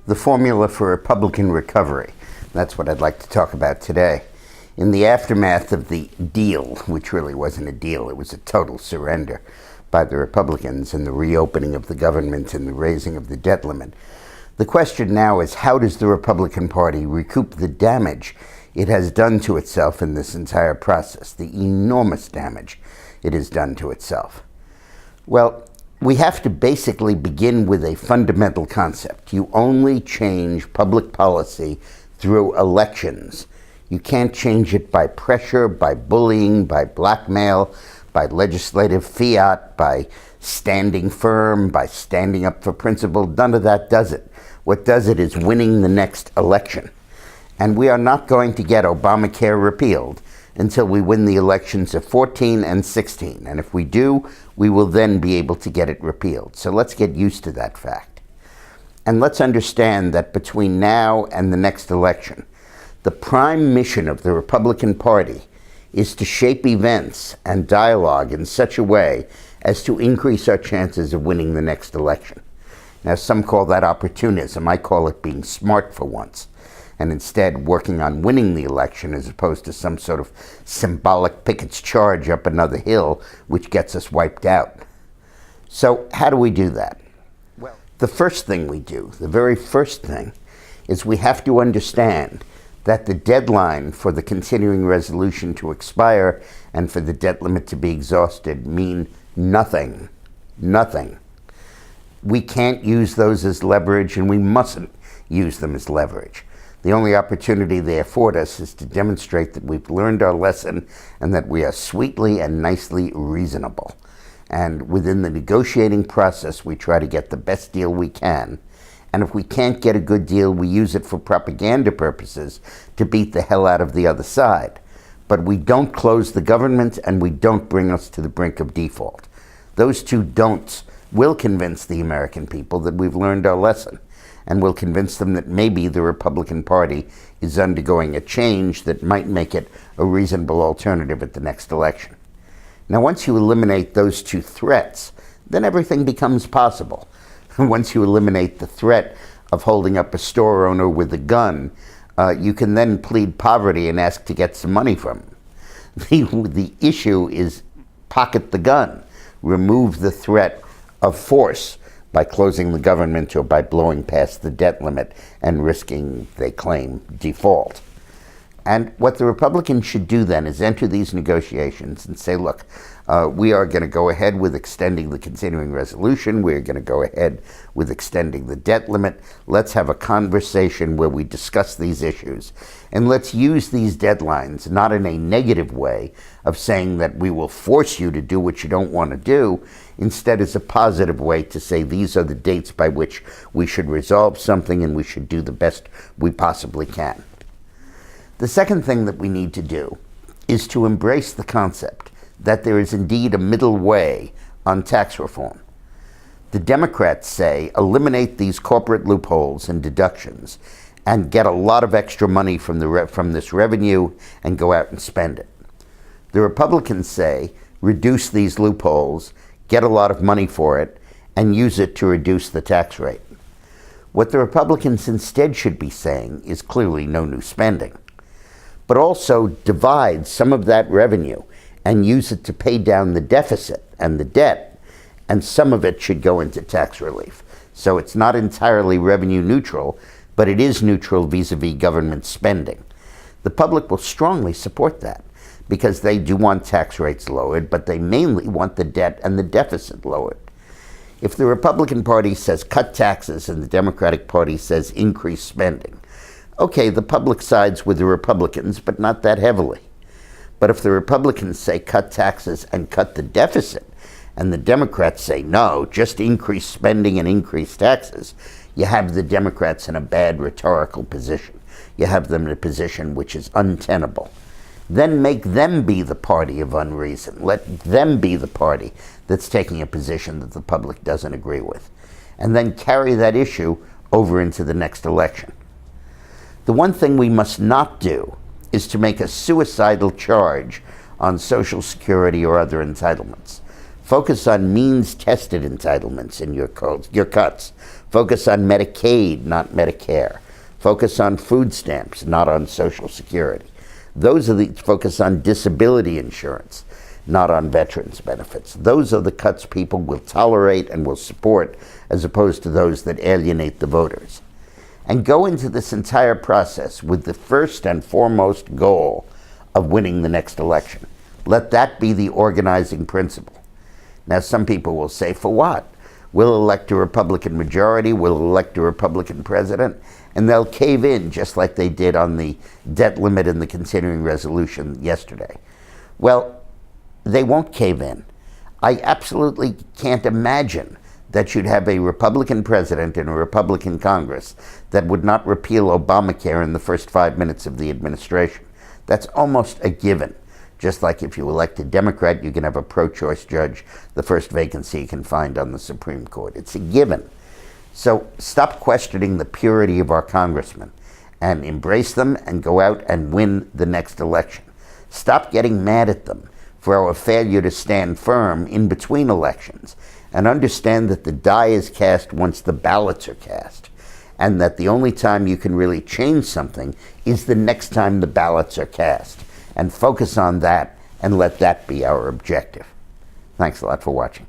the formula for Republican recovery. That's what I'd like to talk about today. In the aftermath of the deal, which really wasn't a deal, it was a total surrender by the Republicans in the reopening of the government and the raising of the debt limit, the question now is, how does the Republican Party recoup the damage it has done to itself in this entire process, the enormous damage it has done to itself? Well, we have to basically begin with a fundamental concept. You only change public policy through elections. You can't change it by pressure, by bullying, by blackmail, by legislative fiat, by standing firm, by standing up for principle. None of that does it. What does it is winning the next election. And we are not going to get Obamacare repealed until we win the elections of 14 and 16. And if we do, we will then be able to get it repealed. So let's get used to that fact. And let's understand that between now and the next election, the prime mission of the Republican Party is to shape events and dialogue in such a way as to increase our chances of winning the next election. Now, some call that opportunism. I call it being smart for once, and instead working on winning the election as opposed to some sort of symbolic Pickett's charge up another hill which gets us wiped out. So how do we do that? Well, the first thing we do, the very first thing, is we have to understand that the deadline for the continuing resolution to expire and for the debt limit to be exhausted mean nothing. Nothing. We can't use those as leverage, and we mustn't use them as leverage. The only opportunity they afford us is to demonstrate that we've learned our lesson and that we are sweetly and nicely reasonable. And within the negotiating process, we try to get the best deal we can. And if we can't get a good deal, we use it for propaganda purposes to beat the hell out of the other side. But we don't close the government, and we don't bring us to the brink of default. Those two don'ts will convince the American people that we've learned our lesson, and will convince them that maybe the Republican Party is undergoing a change that might make it a reasonable alternative at the next election. Now, once you eliminate those two threats, then everything becomes possible. Once you eliminate the threat of holding up a store owner with a gun, you can then plead poverty and ask to get some money from him. The issue is pocket the gun, remove the threat of force by closing the government or by blowing past the debt limit and risking, they claim, default. And what the Republicans should do then is enter these negotiations and say, look, we are going to go ahead with extending the continuing resolution. We're going to go ahead with extending the debt limit. Let's have a conversation where we discuss these issues. And let's use these deadlines not in a negative way of saying that we will force you to do what you don't want to do, instead as a positive way to say these are the dates by which we should resolve something and we should do the best we possibly can. The second thing that we need to do is to embrace the concept that there is indeed a middle way on tax reform. The Democrats say eliminate these corporate loopholes and deductions and get a lot of extra money from this revenue and go out and spend it. The Republicans say reduce these loopholes, get a lot of money for it, and use it to reduce the tax rate. What the Republicans instead should be saying is clearly no new spending, but also divide some of that revenue and use it to pay down the deficit and the debt, and some of it should go into tax relief. So it's not entirely revenue neutral, but it is neutral vis-a-vis government spending. The public will strongly support that because they do want tax rates lowered, but they mainly want the debt and the deficit lowered. If the Republican Party says cut taxes and the Democratic Party says increase spending, okay, the public sides with the Republicans, but not that heavily. But if the Republicans say cut taxes and cut the deficit, and the Democrats say no, just increase spending and increase taxes, you have the Democrats in a bad rhetorical position. You have them in a position which is untenable. Then make them be the party of unreason. Let them be the party that's taking a position that the public doesn't agree with. And then carry that issue over into the next election. The one thing we must not do is to make a suicidal charge on Social Security or other entitlements. Focus on means-tested entitlements in your cuts. Focus on Medicaid, not Medicare. Focus on food stamps, not on Social Security. Focus on disability insurance, not on veterans benefits. Those are the cuts people will tolerate and will support, as opposed to those that alienate the voters. And go into this entire process with the first and foremost goal of winning the next election. Let that be the organizing principle. Now, some people will say, for what? We'll elect a Republican majority, we'll elect a Republican president, and they'll cave in just like they did on the debt limit and the continuing resolution yesterday. Well, they won't cave in. I absolutely can't imagine that you'd have a Republican president and a Republican Congress that would not repeal Obamacare in the first 5 minutes of the administration. That's almost a given. Just like if you elect a Democrat, you can have a pro-choice judge, the first vacancy you can find on the Supreme Court. It's a given. So stop questioning the purity of our congressmen and embrace them and go out and win the next election. Stop getting mad at them for our failure to stand firm in between elections, and understand that the die is cast once the ballots are cast, and that the only time you can really change something is the next time the ballots are cast. And focus on that and let that be our objective. Thanks a lot for watching.